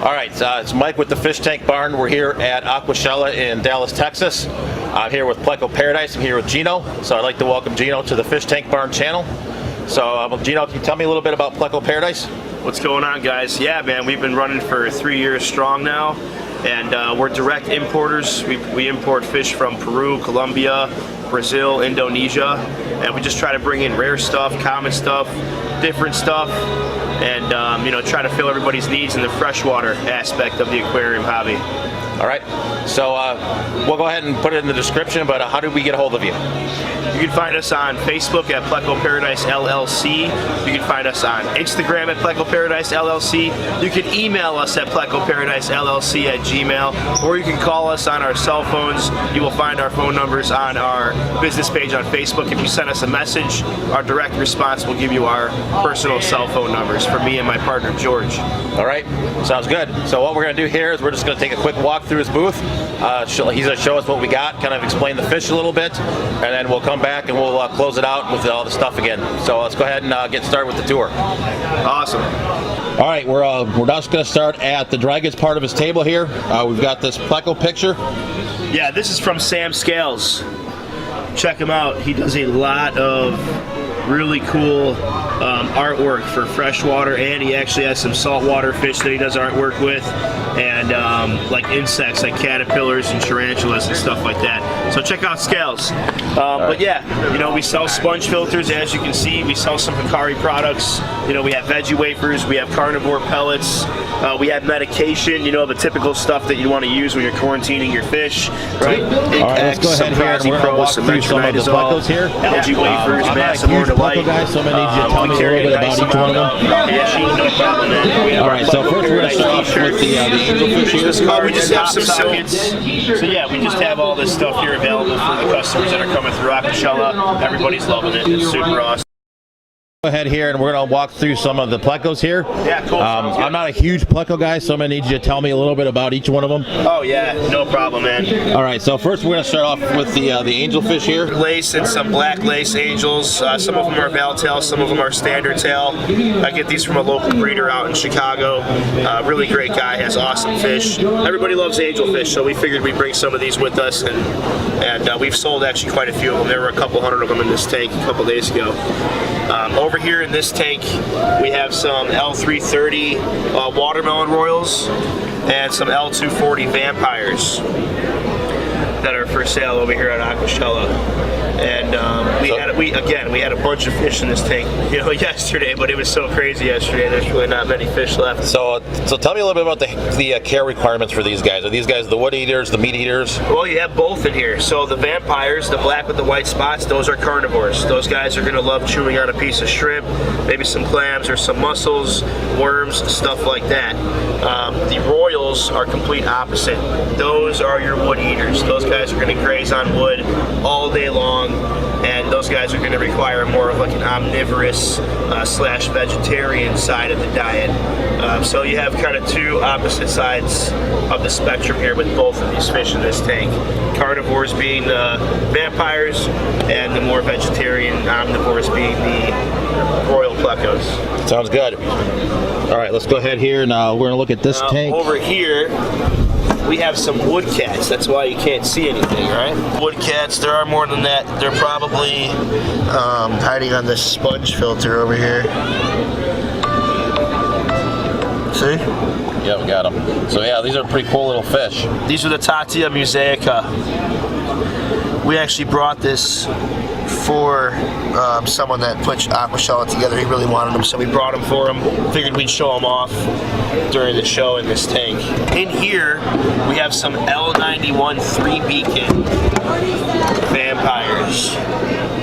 All right, it's Mike with the Fish Tank Barn. We're here at Aquaschella in Dallas, Texas. I'm here with Pleco Paradise. I'm here with Gino. So I'd like to welcome Gino to the Fish Tank Barn channel. So Gino, can you tell me a little bit about Pleco Paradise? What's going on, guys? Yeah, man, we've been running for 3 years strong now, and we're direct importers. We import fish from Peru, Colombia, Brazil, Indonesia, and we just try to bring in rare stuff, common stuff, different stuff, and you know, try to fill everybody's needs in the freshwater aspect of the aquarium hobby. All right, so we'll go ahead and put it in the description, but how do we get a hold of you? You can find us on Facebook at Pleco Paradise LLC. You can find us on Instagram at Pleco Paradise LLC. You can email us at Pleco Paradise LLC at Gmail, or you can call us on our cell phones. You will find our phone numbers on our business page on Facebook. If you send us a message, our direct response will give you our personal cell phone numbers for me and my partner, George. All right, sounds good. So what we're going to do here is we're just going to take a quick walk through his booth. He's going to show us what we got, kind of explain the fish a little bit, and then we'll come back and we'll close it out with all the stuff again. So let's go ahead and get started with the tour. Awesome. All right, we're just going to start at the dry goods part of his table here. We've got this Pleco picture. Yeah, this is from Sam Scales. Check him out. He does a lot of really cool artwork for freshwater, and he actually has some saltwater fish that he does artwork with, and like insects like caterpillars and tarantulas and stuff like that. So check out Scales. But yeah, you know, we sell sponge filters, as you can see. We sell some Hikari products. You know, we have veggie wafers, we have carnivore pellets, we have medication, you know, the typical stuff that you want to use when you're quarantining your fish, right? All right, let's go ahead here and we're going to walk through some of the Plecos here. Algae wafers, I'm not a huge Pleco guy, so I'm going to need you to tell me a little bit about each one of them. All right, so first we're going to start off with the Angelfish here. We just have some sockets. So yeah, we just have all this stuff here available for the customers that are coming through Aquaschella. Everybody's loving it. It's super awesome. Go ahead here and we're going to walk through some of the Plecos here. Yeah, cool. I'm not a huge Pleco guy, so I'm going to need you to tell me a little bit about each one of them. Oh yeah, no problem, man. All right, so first we're going to start off with the Angelfish here. Lace and some black lace angels. Some of them are veil tail, some of them are standard tail. I get these from a local breeder out in Chicago. Really great guy, has awesome fish. Everybody loves angelfish, so we figured we'd bring some of these with us, and we've sold actually quite a few of them. There were a couple hundred of them in this tank a couple days ago. Over here in this tank, we have some L330 watermelon royals and some L240 vampires that are for sale over here at Aquaschella. And we had a bunch of fish in this tank, you know, yesterday, but it was so crazy yesterday. There's really not many fish left. So tell me a little bit about the care requirements for these guys. Are these guys the wood eaters, the meat eaters? Well, you have both in here. So the vampires, the black with the white spots, those are carnivores. Those guys are going to love chewing on a piece of shrimp, maybe some clams or some mussels, worms, stuff like that. The royals are complete opposite. Those are your wood eaters. Those guys are going to graze on wood all day long, and those guys are going to require more of like an omnivorous slash vegetarian side of the diet. So you have kind of two opposite sides of the spectrum here with both of these fish in this tank. Carnivores being the vampires, and the more vegetarian omnivores being the royal plecos. Sounds good. All right, let's go ahead here and we're going to look at this tank. Over here, we have some wood cats. That's why you can't see anything, right? Wood cats, there are more than that. They're probably hiding on this sponge filter over here. See? Yeah, we got them. So yeah, these are pretty cool little fish. These are the Tatia musaica. We actually brought this for someone that put Aquaschella together. He really wanted them, so we brought them for him. Figured we'd show them off during the show in this tank. In here, we have some L91 3-beacon vampires.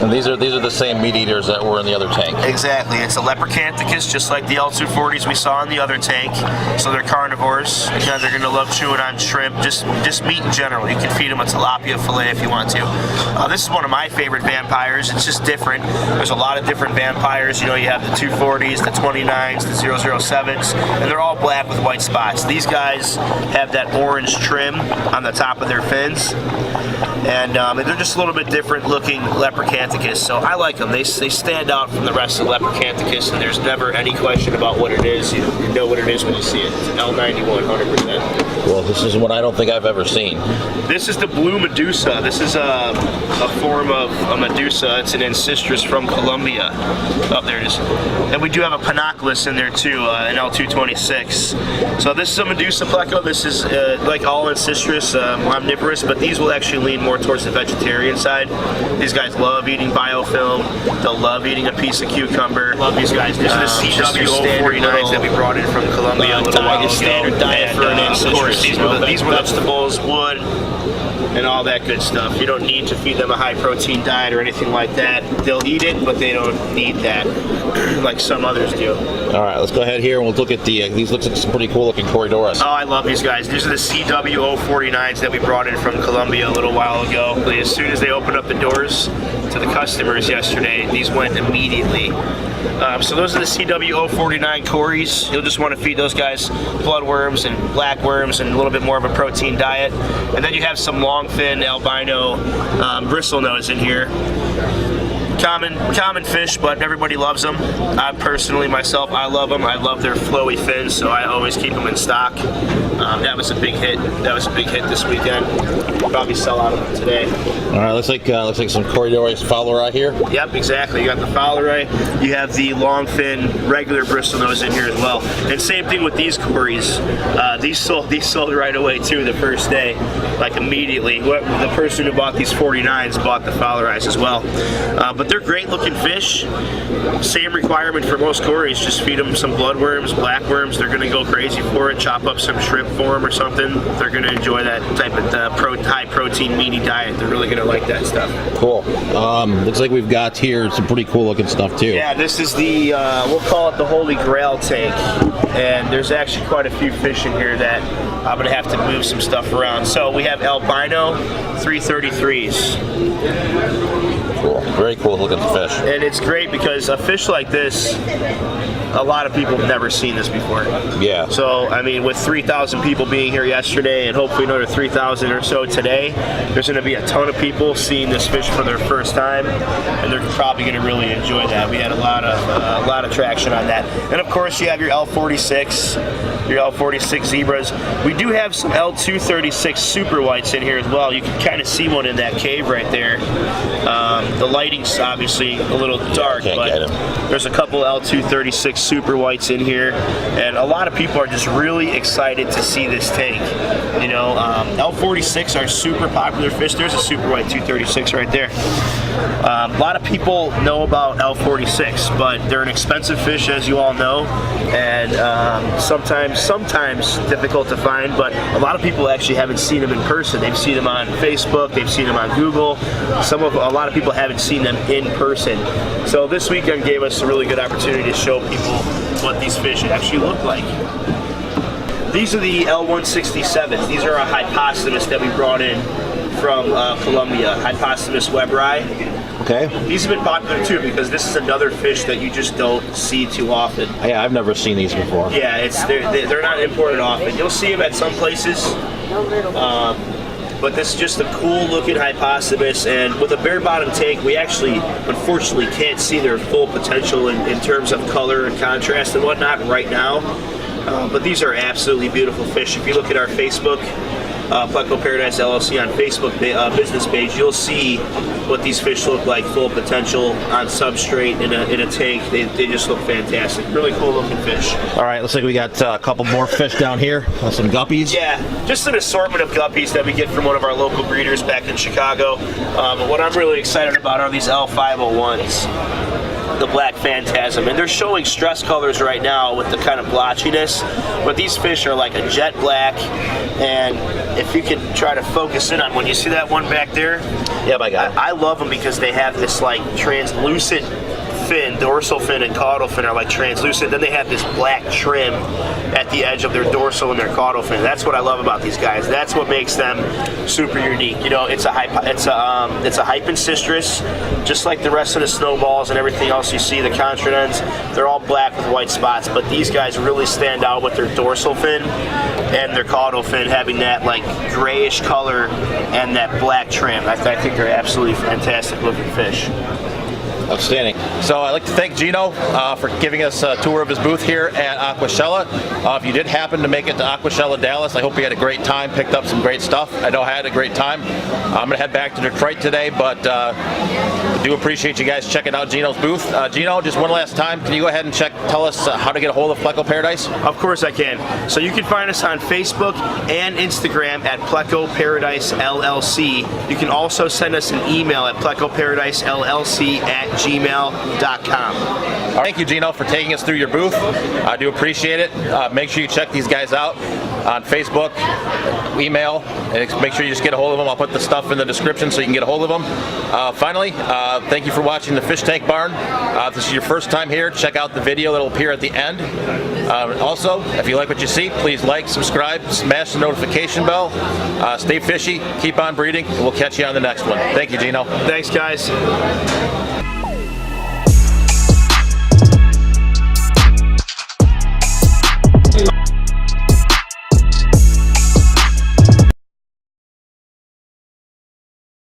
And these are the same meat eaters that were in the other tank. Exactly. It's a leprechaunthus, just like the L240s we saw in the other tank. So they're carnivores. Again, they're going to love chewing on shrimp, just meat in general. You can feed them a tilapia fillet if you want to. This is one of my favorite vampires. It's just different. There's a lot of different vampires. You know, you have the 240s, the 29s, the 007s, and they're all black with white spots. These guys have that orange trim on the top of their fins. and they're just a little bit different looking leprechaunthus. So I like them. They stand out from the rest of the leprechaunthus, and there's never any question about what it is. You know what it is when you see it. It's an L91, 100%. Well, this is one I don't think I've ever seen. This is the Blue Medusa. This is a form of a Medusa. It's an ancestris from Colombia. Oh, there it is. And we do have a Panoculus in there too, an L226. So this is a Medusa pleco. This is like all ancestris, omnivorous, but these will actually lean more towards the vegetarian side. These guys love eating biofilm. They'll love eating a piece of cucumber. Love these guys. These are the CW049s that we brought in from Colombia a little while ago. Standard diet for an ancestris. These were vegetables, wood, and all that good stuff. You don't need to feed them a high protein diet or anything like that. They'll eat it, but they don't need that like some others do. All right, let's go ahead here and we'll look at these. Looks like some pretty cool looking corridoras. Oh, I love these guys. These are the CW049s that we brought in from Colombia a little while ago. As soon as they opened up the doors to the customers yesterday, these went immediately. So those are the CW049 Cories. You'll just want to feed those guys bloodworms and blackworms and a little bit more of a protein diet. And then you have some longfin albino bristlenose in here. Common fish, but everybody loves them. I personally, myself, I love them. I love their flowy fins, so I always keep them in stock. That was a big hit. That was a big hit this weekend. Probably sell out of them today. All right, looks like some corridoras fowleri here. Yep, exactly. You got the fowleri. You have the longfin regular bristlenose in here as well. And same thing with these Cories. These sold right away too the first day, like immediately. The person who bought these 49s bought the fowleris as well. But they're great looking fish. Same requirement for most Cories. Just feed them some bloodworms, blackworms. They're going to go crazy for it. Chop up some shrimp for them or something. They're going to enjoy that type of high protein meaty diet. They're really going to like that stuff. Cool. Looks like we've got here some pretty cool looking stuff too. Yeah, this is the we'll call it the Holy Grail tank, and there's actually quite a few fish in here that I'm going to have to move some stuff around. So we have Albino 333s. Cool. Very cool looking fish. And it's great because a fish like this, a lot of people have never seen this before. Yeah. So, I mean, with 3,000 people being here yesterday and hopefully another 3,000 or so today, there's going to be a ton of people seeing this fish for their first time, and they're probably going to really enjoy that. We had a lot of traction on that. And of course, you have your L46, your L46 zebras. We do have some L236 super whites in here as well. You can kind of see one in that cave right there. The lighting's obviously a little dark, but there's a couple L236 super whites in here, and a lot of people are just really excited to see this tank. You know, L46 are super popular fish. There's a super white 236 right there. A lot of people know about L46, but they're an expensive fish, as you all know, and sometimes difficult to find, but a lot of people actually haven't seen them in person. They've seen them on Facebook, they've seen them on Google. A lot of people haven't seen them in person. So this weekend gave us a really good opportunity to show people what these fish actually look like. These are the L167s. These are a hypostomus that we brought in from Colombia, Hypostomus webri. Okay. These have been popular too because this is another fish that you just don't see too often. Yeah, I've never seen these before. Yeah, they're not imported often. You'll see them at some places, but this is just a cool looking hypostomus, and with a bare bottom tank, we actually, unfortunately, can't see their full potential in terms of color and contrast and whatnot right now. But these are absolutely beautiful fish. If you look at our Facebook, Pleco Paradise LLC on Facebook business page, you'll see what these fish look like, full potential on substrate in a tank. They just look fantastic. Really cool looking fish. All right, looks like we got a couple more fish down here. Some guppies. Yeah, just an assortment of guppies that we get from one of our local breeders back in Chicago. But what I'm really excited about are these L501s. The black phantasm, and they're showing stress colors right now with the kind of blotchiness, but these fish are like a jet black, and if you can try to focus in on when you see that one back there, yeah, my God, I love them because they have this like translucent fin, dorsal fin and caudal fin are like translucent. Then they have this black trim at the edge of their dorsal and their caudal fin. That's what I love about these guys. That's what makes them super unique. You know, it's a hypencistrus, just like the rest of the snowballs and everything else you see. The contra ends, they're all black with white spots, but these guys really stand out with their dorsal fin and their caudal fin having that like grayish color and that black trim. I think they're absolutely fantastic looking fish. Outstanding. So I'd like to thank Gino for giving us a tour of his booth here at Aquaschella. If you did happen to make it to Aquaschella Dallas, I hope you had a great time, picked up some great stuff. I know I had a great time. I'm going to head back to Detroit today, but I do appreciate you guys checking out Gino's booth. Gino, just one last time, can you go ahead and tell us how to get a hold of Pleco Paradise? Of course I can. So you can find us on Facebook and Instagram at Pleco Paradise LLC. You can also send us an email at plecoparadisellc@gmail.com. Thank you, Gino, for taking us through your booth. I do appreciate it. Make sure you check these guys out on Facebook, email, and make sure you just get a hold of them. I'll put the stuff in the description so you can get a hold of them. Finally, thank you for watching the Fish Tank Barn. If this is your first time here, check out the video that will appear at the end. Also, if you like what you see, please like, subscribe, smash the notification bell. Stay fishy, keep on breeding, and we'll catch you on the next one. Thank you, Gino. Thanks, guys.